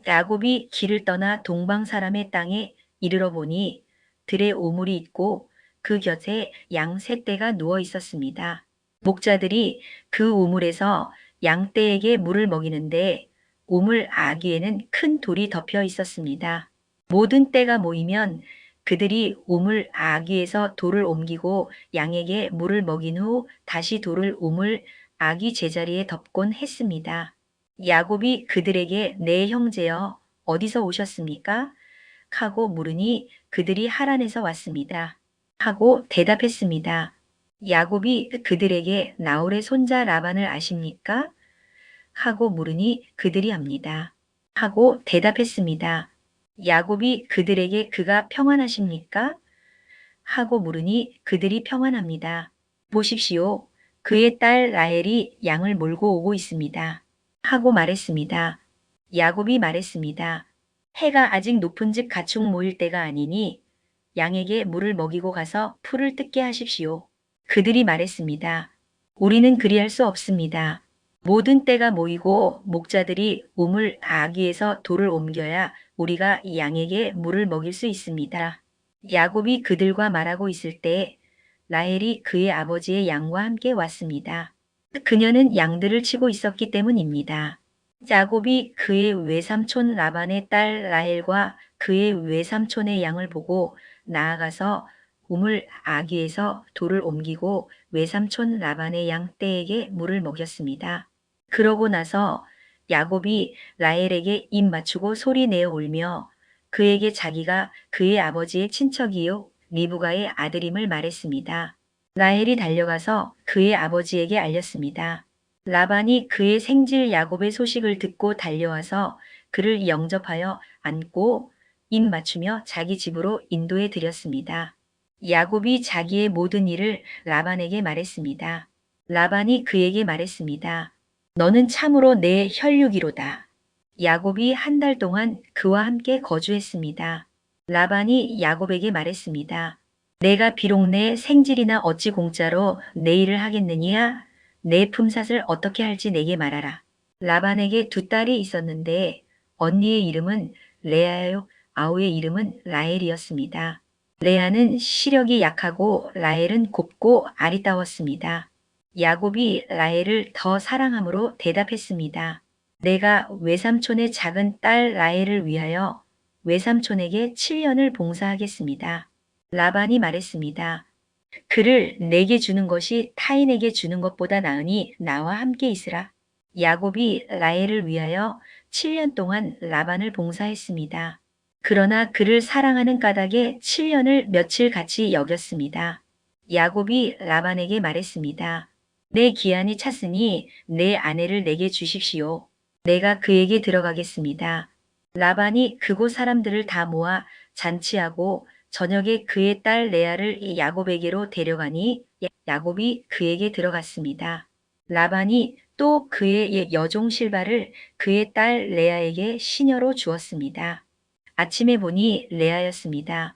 야곱이 길을 떠나 동방 사람의 땅에 이르러 보니 들에 오물이 있고 그 곁에 양 세 떼가 누워 있었습니다. 목자들이 그 우물에서 양떼에게 물을 먹이는데 우물 아귀에는 큰 돌이 덮여 있었습니다. 모든 떼가 모이면 그들이 우물 아귀에서 돌을 옮기고 양에게 물을 먹인 후 다시 돌을 우물 아귀 제자리에 덮곤 했습니다. 야곱이 그들에게 내 형제여 어디서 오셨습니까? 하고 물으니 그들이 하란에서 왔습니다. 하고 대답했습니다. 야곱이 그들에게 나홀의 손자 라반을 아십니까? 하고 물으니 그들이 압니다. 하고 대답했습니다. 야곱이 그들에게 그가 평안하십니까? 하고 물으니 그들이 평안합니다. 보십시오. 그의 딸 라헬이 양을 몰고 오고 있습니다. 하고 말했습니다. 야곱이 말했습니다. 해가 아직 높은즉 가축 모일 때가 아니니 양에게 물을 먹이고 가서 풀을 뜯게 하십시오. 그들이 말했습니다. 우리는 그리할 수 없습니다. 모든 떼가 모이고 목자들이 우물 아귀에서 돌을 옮겨야 우리가 양에게 물을 먹일 수 있습니다. 야곱이 그들과 말하고 있을 때 라헬이 그의 아버지의 양과 함께 왔습니다. 그녀는 양들을 치고 있었기 때문입니다. 야곱이 그의 외삼촌 라반의 딸 라헬과 그의 외삼촌의 양을 보고 나아가서 우물 아귀에서 돌을 옮기고 외삼촌 라반의 양 떼에게 물을 먹였습니다. 그러고 나서 야곱이 라헬에게 입 맞추고 소리 내어 울며 그에게 자기가 그의 아버지의 친척이요 리브가의 아들임을 말했습니다. 라헬이 달려가서 그의 아버지에게 알렸습니다. 라반이 그의 생질 야곱의 소식을 듣고 달려와서 그를 영접하여 안고 입 맞추며 자기 집으로 인도해 드렸습니다. 야곱이 자기의 모든 일을 라반에게 말했습니다. 라반이 그에게 말했습니다. 너는 참으로 내 혈육이로다. 야곱이 한 달 동안 그와 함께 거주했습니다. 라반이 야곱에게 말했습니다. 내가 비록 내 생질이나 어찌 공짜로 내 일을 하겠느냐? 내 품삯을 어떻게 할지 내게 말하라. 라반에게 두 딸이 있었는데 언니의 이름은 레아요, 아우의 이름은 라헬이었습니다. 레아는 시력이 약하고 라헬은 곱고 아리따웠습니다. 야곱이 라헬을 더 사랑함으로 대답했습니다. 내가 외삼촌의 작은 딸 라헬을 위하여 외삼촌에게 7년을 봉사하겠습니다. 라반이 말했습니다. 그를 내게 주는 것이 타인에게 주는 것보다 나으니 나와 함께 있으라. 야곱이 라헬을 위하여 7년 동안 라반을 봉사했습니다. 그러나 그를 사랑하는 까닭에 7년을 며칠 같이 여겼습니다. 야곱이 라반에게 말했습니다. 내 기한이 찼으니 내 아내를 내게 주십시오. 내가 그에게 들어가겠습니다. 라반이 그곳 사람들을 다 모아 잔치하고 저녁에 그의 딸 레아를 야곱에게로 데려가니 야곱이 그에게 들어갔습니다. 라반이 또 그의 여종 실바를 그의 딸 레아에게 시녀로 주었습니다. 아침에 보니 레아였습니다.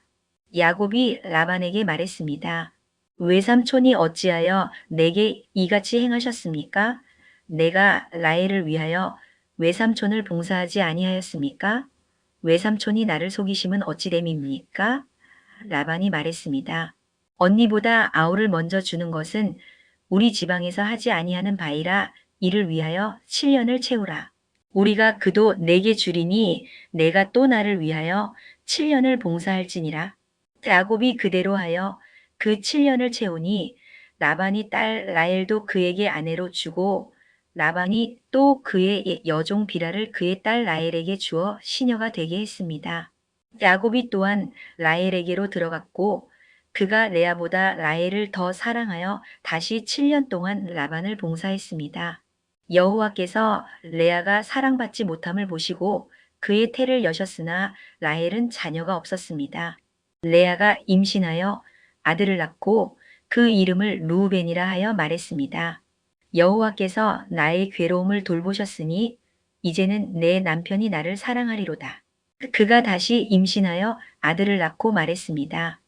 야곱이 라반에게 말했습니다. 외삼촌이 어찌하여 내게 이같이 행하셨습니까? 내가 라헬을 위하여 외삼촌을 봉사하지 아니하였습니까? 외삼촌이 나를 속이심은 어찌 됨입니까? 라반이 말했습니다. 언니보다 아우를 먼저 주는 것은 우리 지방에서 하지 아니하는 바이라 이를 위하여 7년을 채우라. 우리가 그도 내게 주리니 내가 또 나를 위하여 7년을 봉사할지니라. 야곱이 그대로 하여 그 7년을 채우니 라반이 딸 라헬도 그에게 아내로 주고 라반이 또 그의 여종 비라를 그의 딸 라헬에게 주어 시녀가 되게 했습니다. 야곱이 또한 라헬에게로 들어갔고 그가 레아보다 라헬을 더 사랑하여 다시 7년 동안 라반을 봉사했습니다. 여호와께서 레아가 사랑받지 못함을 보시고 그의 태를 여셨으나 라헬은 자녀가 없었습니다. 레아가 임신하여 아들을 낳고 그 이름을 루우벤이라 하여 말했습니다. 여호와께서 나의 괴로움을 돌보셨으니 이제는 내 남편이 나를 사랑하리로다. 그가 다시 임신하여 아들을 낳고 말했습니다.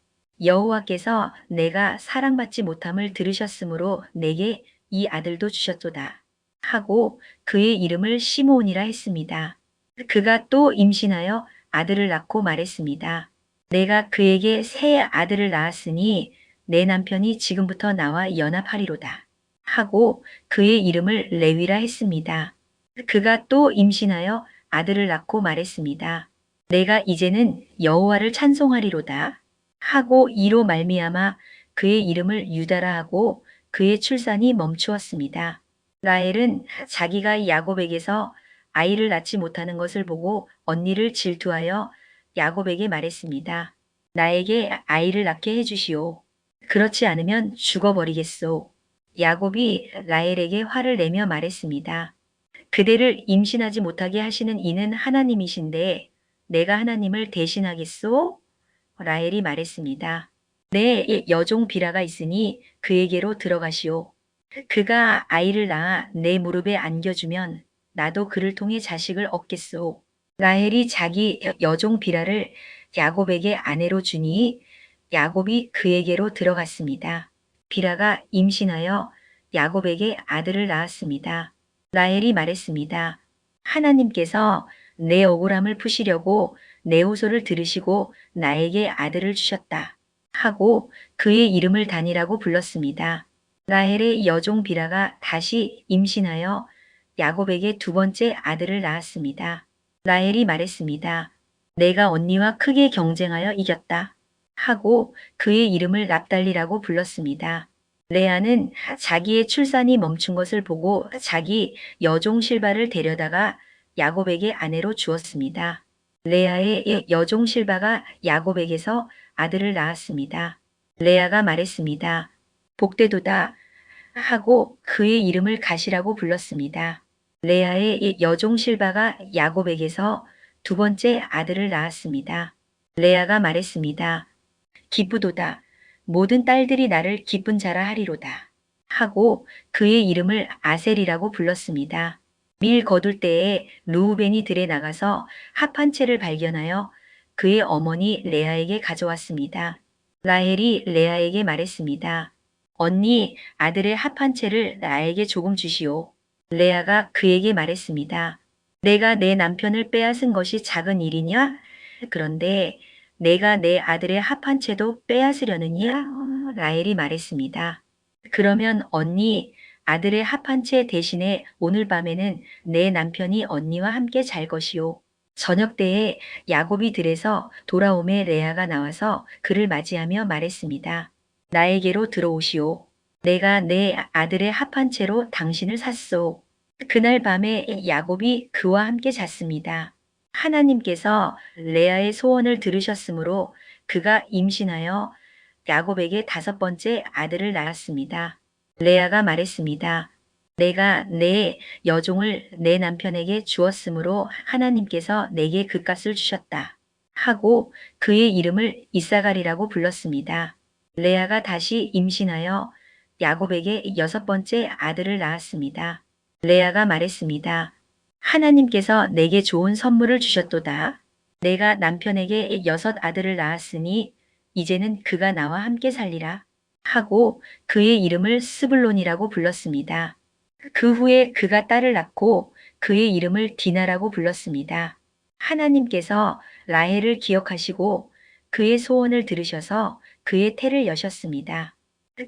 여호와께서 내가 사랑받지 못함을 들으셨으므로 내게 이 아들도 주셨도다. 하고 그의 이름을 시므온이라 했습니다. 그가 또 임신하여 아들을 낳고 말했습니다. 내가 그에게 새 아들을 낳았으니 내 남편이 지금부터 나와 연합하리로다. 하고 그의 이름을 레위라 했습니다. 그가 또 임신하여 아들을 낳고 말했습니다. 내가 이제는 여호와를 찬송하리로다. 하고 이로 말미암아 그의 이름을 유다라 하고 그의 출산이 멈추었습니다. 라헬은 자기가 야곱에게서 아이를 낳지 못하는 것을 보고 언니를 질투하여 야곱에게 말했습니다. 나에게 아이를 낳게 해주시오. 그렇지 않으면 죽어버리겠소. 야곱이 라헬에게 화를 내며 말했습니다. 그대를 임신하지 못하게 하시는 이는 하나님이신데 내가 하나님을 대신하겠소? 라헬이 말했습니다. 내 여종 비라가 있으니 그에게로 들어가시오. 그가 아이를 낳아 내 무릎에 안겨주면 나도 그를 통해 자식을 얻겠소. 라헬이 자기 여종 비라를 야곱에게 아내로 주니 야곱이 그에게로 들어갔습니다. 비라가 임신하여 야곱에게 아들을 낳았습니다. 라헬이 말했습니다. 하나님께서 내 억울함을 푸시려고 내 호소를 들으시고 나에게 아들을 주셨다. 하고 그의 이름을 단이라고 불렀습니다. 라헬의 여종 비라가 다시 임신하여 야곱에게 두 번째 아들을 낳았습니다. 라헬이 말했습니다. 내가 언니와 크게 경쟁하여 이겼다. 하고 그의 이름을 납달리라고 불렀습니다. 레아는 자기의 출산이 멈춘 것을 보고 자기 여종 실바를 데려다가 야곱에게 아내로 주었습니다. 레아의 여종 실바가 야곱에게서 아들을 낳았습니다. 레아가 말했습니다. 복되도다 하고 그의 이름을 가시라고 불렀습니다. 레아의 여종 실바가 야곱에게서 두 번째 아들을 낳았습니다. 레아가 말했습니다. 기쁘도다. 모든 딸들이 나를 기쁜 자라 하리로다. 하고 그의 이름을 아셀이라고 불렀습니다. 밀 거둘 때에 루우벤이 들에 나가서 합 한 채를 발견하여 그의 어머니 레아에게 가져왔습니다. 라헬이 레아에게 말했습니다. 언니, 아들의 합 한 채를 나에게 조금 주시오. 레아가 그에게 말했습니다. 내가 내 남편을 빼앗은 것이 작은 일이냐? 그런데 내가 내 아들의 합 한 채도 빼앗으려느냐? 라헬이 말했습니다. 그러면 언니, 아들의 합 한 채 대신에 오늘 밤에는 내 남편이 언니와 함께 잘 것이오. 저녁 때에 야곱이 들에서 돌아오매 레아가 나와서 그를 맞이하며 말했습니다. 나에게로 들어오시오. 내가 내 아들의 합 한 채로 당신을 샀소. 그날 밤에 야곱이 그와 함께 잤습니다. 하나님께서 레아의 소원을 들으셨으므로 그가 임신하여 야곱에게 다섯 번째 아들을 낳았습니다. 레아가 말했습니다. 내가 내 여종을 내 남편에게 주었으므로 하나님께서 내게 그 값을 주셨다. 하고 그의 이름을 이사갈이라고 불렀습니다. 레아가 다시 임신하여 야곱에게 여섯 번째 아들을 낳았습니다. 레아가 말했습니다. 하나님께서 내게 좋은 선물을 주셨도다. 내가 남편에게 여섯 아들을 낳았으니 이제는 그가 나와 함께 살리라. 하고 그의 이름을 스불론이라고 불렀습니다. 그 후에 그가 딸을 낳고 그의 이름을 디나라고 불렀습니다. 하나님께서 라헬을 기억하시고 그의 소원을 들으셔서 그의 태를 여셨습니다.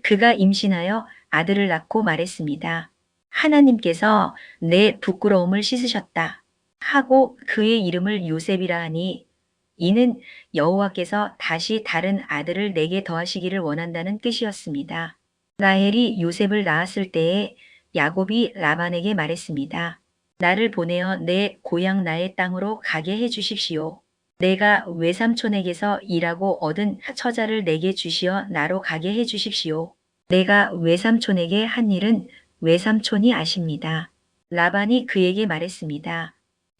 그가 임신하여 아들을 낳고 말했습니다. 하나님께서 내 부끄러움을 씻으셨다. 하고 그의 이름을 요셉이라 하니 이는 여호와께서 다시 다른 아들을 내게 더하시기를 원한다는 뜻이었습니다. 라헬이 요셉을 낳았을 때에 야곱이 라반에게 말했습니다. 나를 보내어 내 고향 나의 땅으로 가게 해 주십시오. 내가 외삼촌에게서 일하고 얻은 처자를 내게 주시어 나로 가게 해 주십시오. 내가 외삼촌에게 한 일은 외삼촌이 아십니다. 라반이 그에게 말했습니다.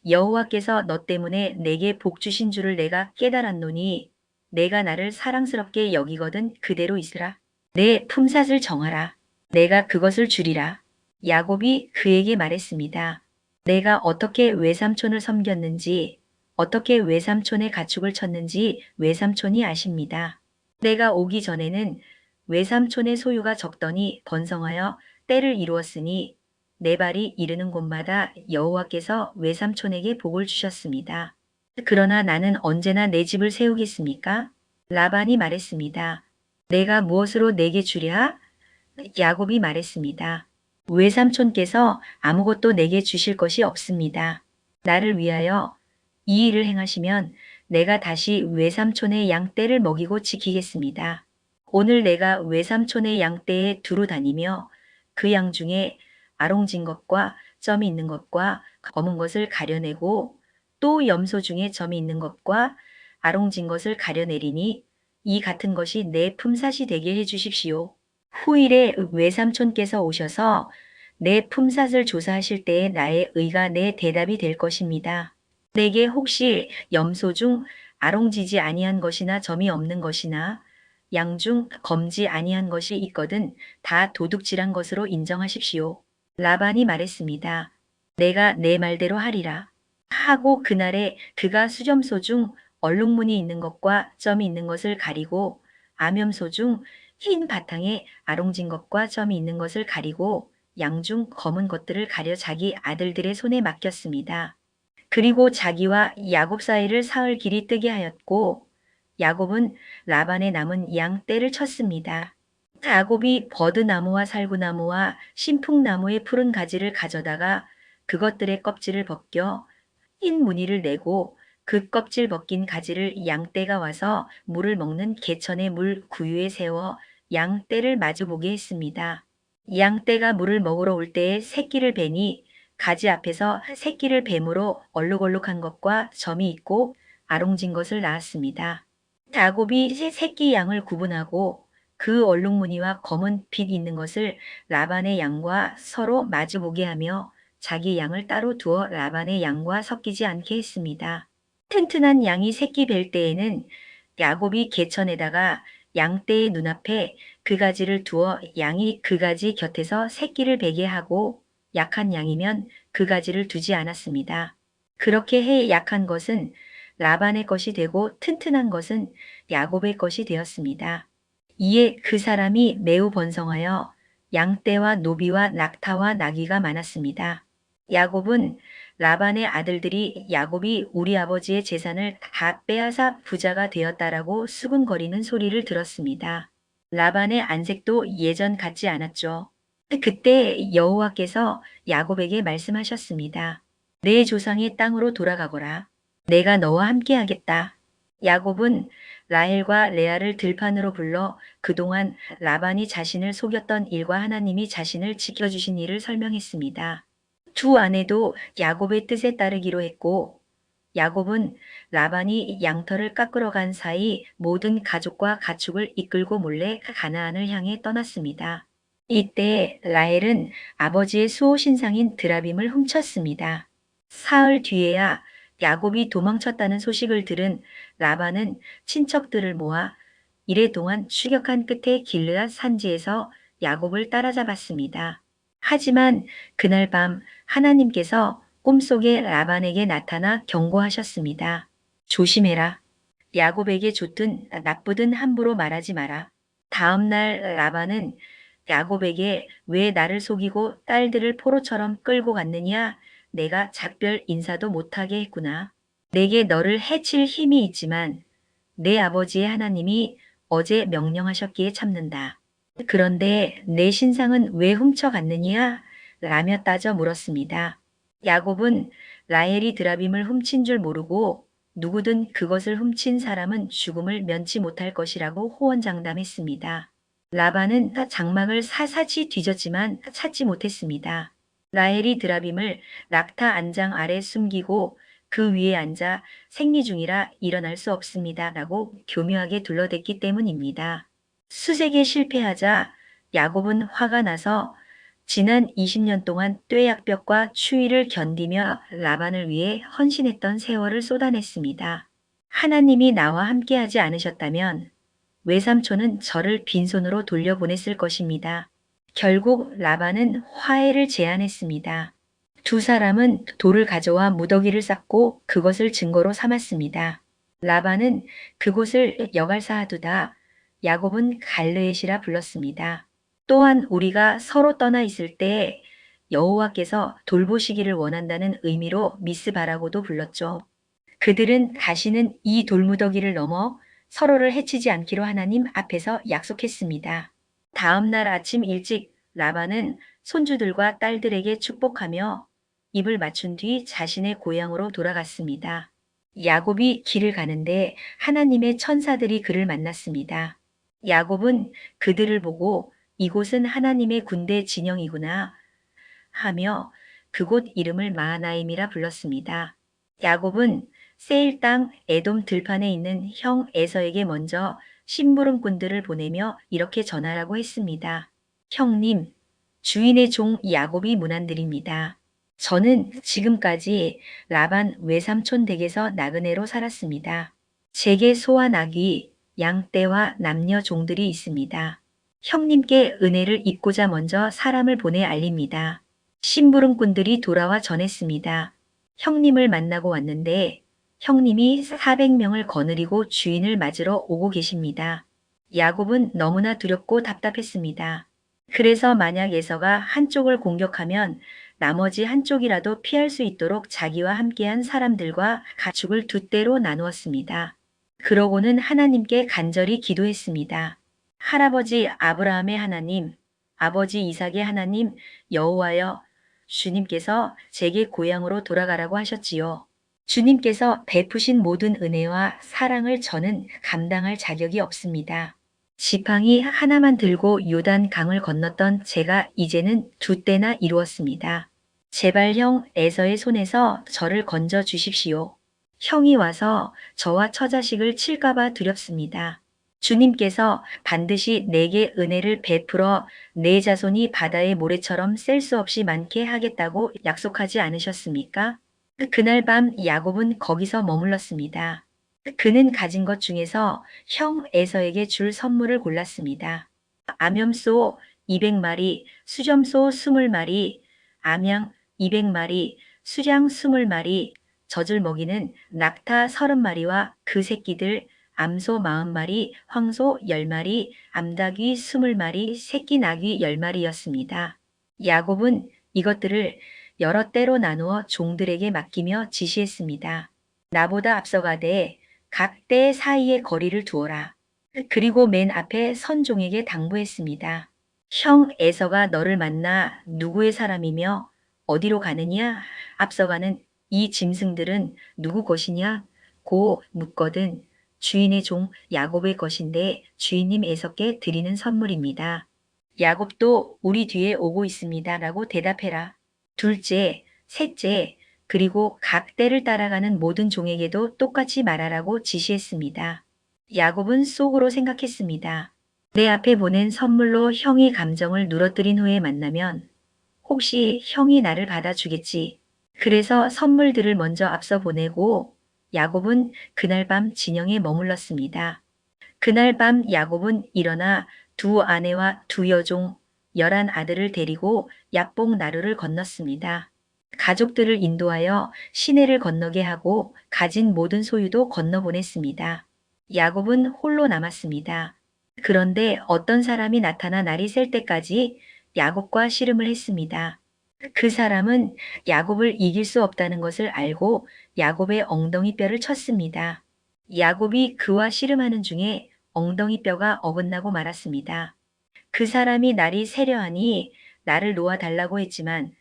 여호와께서 너 때문에 내게 복 주신 줄을 내가 깨달았노니 내가 나를 사랑스럽게 여기거든 그대로 있으라. 내 품삯을 정하라. 내가 그것을 주리라. 야곱이 그에게 말했습니다. 내가 어떻게 외삼촌을 섬겼는지 어떻게 외삼촌의 가축을 쳤는지 외삼촌이 아십니다. 내가 오기 전에는 외삼촌의 소유가 적더니 번성하여 때를 이루었으니 내 발이 이르는 곳마다 여호와께서 외삼촌에게 복을 주셨습니다. 그러나 나는 언제나 내 집을 세우겠습니까? 라반이 말했습니다. 내가 무엇으로 내게 주랴? 야곱이 말했습니다. 외삼촌께서 아무것도 내게 주실 것이 없습니다. 나를 위하여 이 일을 행하시면 내가 다시 외삼촌의 양떼를 먹이고 지키겠습니다. 오늘 내가 외삼촌의 양떼에 두루 다니며 그 양 중에 아롱진 것과 점이 있는 것과 검은 것을 가려내고 또 염소 중에 점이 있는 것과 아롱진 것을 가려내리니 이 같은 것이 내 품삯이 되게 해 주십시오. 후일에 외삼촌께서 오셔서 내 품삯을 조사하실 때에 나의 의가 내 대답이 될 것입니다. 내게 혹시 염소 중 아롱지지 아니한 것이나 점이 없는 것이나 양 중 검지 아니한 것이 있거든 다 도둑질한 것으로 인정하십시오. 라반이 말했습니다. 내가 내 말대로 하리라. 하고 그날에 그가 수점소 중 얼룩무늬 있는 것과 점이 있는 것을 가리고 암염소 중 흰 바탕에 아롱진 것과 점이 있는 것을 가리고 양 중 검은 것들을 가려 자기 아들들의 손에 맡겼습니다. 그리고 자기와 야곱 사이를 사흘 길이 뜨게 하였고 야곱은 라반의 남은 양 떼를 쳤습니다. 야곱이 버드나무와 살구나무와 신풍나무의 푸른 가지를 가져다가 그것들의 껍질을 벗겨 흰 무늬를 내고 그 껍질 벗긴 가지를 양떼가 와서 물을 먹는 개천의 물 구유에 세워 양떼를 마주보게 했습니다. 양떼가 물을 먹으러 올 때에 새끼를 베니 가지 앞에서 새끼를 뱀으로 얼룩얼룩한 것과 점이 있고 아롱진 것을 낳았습니다. 야곱이 새끼 양을 구분하고 그 얼룩무늬와 검은 빛 있는 것을 라반의 양과 서로 마주보게 하며 자기 양을 따로 두어 라반의 양과 섞이지 않게 했습니다. 튼튼한 양이 새끼 뵐 때에는 야곱이 개천에다가 양떼의 눈앞에 그 가지를 두어 양이 그 가지 곁에서 새끼를 베게 하고 약한 양이면 그 가지를 두지 않았습니다. 그렇게 해 약한 것은 라반의 것이 되고 튼튼한 것은 야곱의 것이 되었습니다. 이에 그 사람이 매우 번성하여 양떼와 노비와 낙타와 나귀가 많았습니다. 야곱은 라반의 아들들이 야곱이 우리 아버지의 재산을 다 빼앗아 부자가 되었다라고 수군거리는 소리를 들었습니다. 라반의 안색도 예전 같지 않았죠. 그때 여호와께서 야곱에게 말씀하셨습니다. 내 조상의 땅으로 돌아가거라. 내가 너와 함께하겠다. 야곱은 라헬과 레아를 들판으로 불러 그동안 라반이 자신을 속였던 일과 하나님이 자신을 지켜주신 일을 설명했습니다. 두 아내도 야곱의 뜻에 따르기로 했고 야곱은 라반이 양털을 깎으러 간 사이 모든 가족과 가축을 이끌고 몰래 가나안을 향해 떠났습니다. 이때 라헬은 아버지의 수호신상인 드라빔을 훔쳤습니다. 사흘 뒤에야 야곱이 도망쳤다는 소식을 들은 라반은 친척들을 모아 이래 동안 추격한 끝에 길르앗 산지에서 야곱을 따라잡았습니다. 하지만 그날 밤 하나님께서 꿈속에 라반에게 나타나 경고하셨습니다. 조심해라. 야곱에게 좋든 나쁘든 함부로 말하지 마라. 다음 날 라반은 야곱에게 왜 나를 속이고 딸들을 포로처럼 끌고 갔느냐? 내가 작별 인사도 못하게 했구나. 내게 너를 해칠 힘이 있지만 내 아버지의 하나님이 어제 명령하셨기에 참는다. 그런데 내 신상은 왜 훔쳐갔느냐? 라며 따져 물었습니다. 야곱은 라헬이 드라빔을 훔친 줄 모르고 누구든 그것을 훔친 사람은 죽음을 면치 못할 것이라고 호언장담했습니다. 라반은 장막을 사사치 뒤졌지만 찾지 못했습니다. 라헬이 드라빔을 낙타 안장 아래 숨기고 그 위에 앉아 생리 중이라 일어날 수 없습니다. 라고 교묘하게 둘러댔기 때문입니다. 수색에 실패하자 야곱은 화가 나서 지난 20년 동안 뙤약볕과 추위를 견디며 라반을 위해 헌신했던 세월을 쏟아냈습니다. 하나님이 나와 함께하지 않으셨다면 외삼촌은 저를 빈손으로 돌려보냈을 것입니다. 결국 라반은 화해를 제안했습니다. 두 사람은 돌을 가져와 무더기를 쌓고 그것을 증거로 삼았습니다. 라반은 그곳을 여갈사하두다 야곱은 갈르엣이라 불렀습니다. 또한 우리가 서로 떠나 있을 때 여호와께서 돌보시기를 원한다는 의미로 미스바라고도 불렀죠. 그들은 다시는 이 돌무더기를 넘어 서로를 해치지 않기로 하나님 앞에서 약속했습니다. 다음 날 아침 일찍 라반은 손주들과 딸들에게 축복하며 입을 맞춘 뒤 자신의 고향으로 돌아갔습니다. 야곱이 길을 가는데 하나님의 천사들이 그를 만났습니다. 야곱은 그들을 보고 이곳은 하나님의 군대 진영이구나 하며 그곳 이름을 마하나임이라 불렀습니다. 야곱은 세일 땅 에돔 들판에 있는 형 에서에게 먼저 심부름꾼들을 보내며 이렇게 전하라고 했습니다. 형님, 주인의 종 야곱이 문안드립니다. 저는 지금까지 라반 외삼촌 댁에서 나그네로 살았습니다. 제게 소와 나귀, 양떼와 남녀 종들이 있습니다. 형님께 은혜를 입고자 먼저 사람을 보내 알립니다. 심부름꾼들이 돌아와 전했습니다. 형님을 만나고 왔는데 형님이 400명을 거느리고 주인을 맞으러 오고 계십니다. 야곱은 너무나 두렵고 답답했습니다. 그래서 만약 에서가 한쪽을 공격하면 나머지 한쪽이라도 피할 수 있도록 자기와 함께한 사람들과 가축을 두 떼로 나누었습니다. 그러고는 하나님께 간절히 기도했습니다. 할아버지 아브라함의 하나님, 아버지 이삭의 하나님 여호와여, 주님께서 제게 고향으로 돌아가라고 하셨지요. 주님께서 베푸신 모든 은혜와 사랑을 저는 감당할 자격이 없습니다. 지팡이 하나만 들고 요단 강을 건넜던 제가 이제는 두 때나 이루었습니다. 제발 형 에서의 손에서 저를 건져 주십시오. 형이 와서 저와 처자식을 칠까봐 두렵습니다. 주님께서 반드시 내게 은혜를 베풀어 내 자손이 바다의 모래처럼 셀 수 없이 많게 하겠다고 약속하지 않으셨습니까? 그날 밤 야곱은 거기서 머물렀습니다. 그는 가진 것 중에서 형 에서에게 줄 선물을 골랐습니다. 암염소 200마리, 수점소 20마리, 암양 200마리, 수량 20마리, 젖을 먹이는 낙타 30마리와 그 새끼들, 암소 40마리, 황소 10마리, 암닭이 20마리, 새끼 낙이 10마리였습니다. 야곱은 이것들을 여러 때로 나누어 종들에게 맡기며 지시했습니다. 나보다 앞서가되 각 때 사이에 거리를 두어라. 그리고 맨 앞에 선종에게 당부했습니다. 형 에서가 너를 만나 누구의 사람이며 어디로 가느냐? 앞서가는 이 짐승들은 누구 것이냐? 고 묻거든 주인의 종 야곱의 것인데 주인님 에서께 드리는 선물입니다. 야곱도 우리 뒤에 오고 있습니다. 라고 대답해라. 둘째, 셋째, 그리고 각 때를 따라가는 모든 종에게도 똑같이 말하라고 지시했습니다. 야곱은 속으로 생각했습니다. 내 앞에 보낸 선물로 형의 감정을 누러뜨린 후에 만나면 혹시 형이 나를 받아주겠지. 그래서 선물들을 먼저 앞서 보내고 야곱은 그날 밤 진영에 머물렀습니다. 그날 밤 야곱은 일어나 두 아내와 두 여종, 11 아들을 데리고 약복 나루를 건넜습니다. 가족들을 인도하여 시내를 건너게 하고 가진 모든 소유도 건너보냈습니다. 야곱은 홀로 남았습니다. 그런데 어떤 사람이 나타나 날이 셀 때까지 야곱과 씨름을 했습니다. 그 사람은 야곱을 이길 수 없다는 것을 알고 야곱의 엉덩이 뼈를 쳤습니다. 야곱이 그와 씨름하는 중에 엉덩이 뼈가 어긋나고 말았습니다. 그 사람이 날이 세려하니 나를 놓아달라고 했지만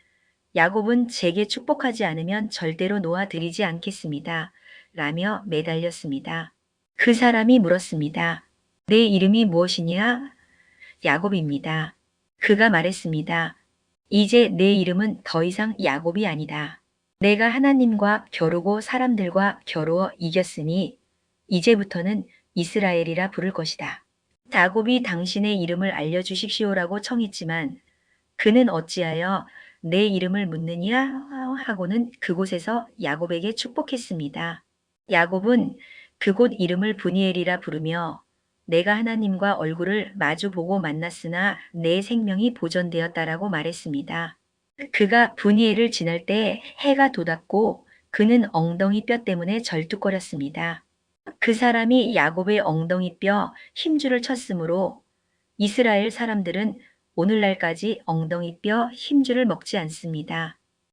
야곱은 제게 축복하지 않으면 절대로 놓아드리지 않겠습니다. 라며 매달렸습니다. 그 사람이 물었습니다. 내 이름이 무엇이냐? 야곱입니다. 그가 말했습니다. 이제 내 이름은 더 이상 야곱이 아니다. 내가 하나님과 겨루고 사람들과 겨루어 이겼으니 이제부터는 이스라엘이라 부를 것이다. 야곱이 당신의 이름을 알려주십시오라고 청했지만 그는 어찌하여 내 이름을 묻느냐 하고는 그곳에서 야곱에게 축복했습니다. 야곱은 그곳 이름을 브니엘이라 부르며 내가 하나님과 얼굴을 마주보고 만났으나 내 생명이 보존되었다라고 말했습니다. 그가 브니엘을 지날 때 해가 돋았고 그는 엉덩이 뼈 때문에 절뚝거렸습니다. 그 사람이 야곱의 엉덩이 뼈 힘줄을 쳤으므로 이스라엘 사람들은 오늘날까지 엉덩이 뼈 힘줄을 먹지 않습니다.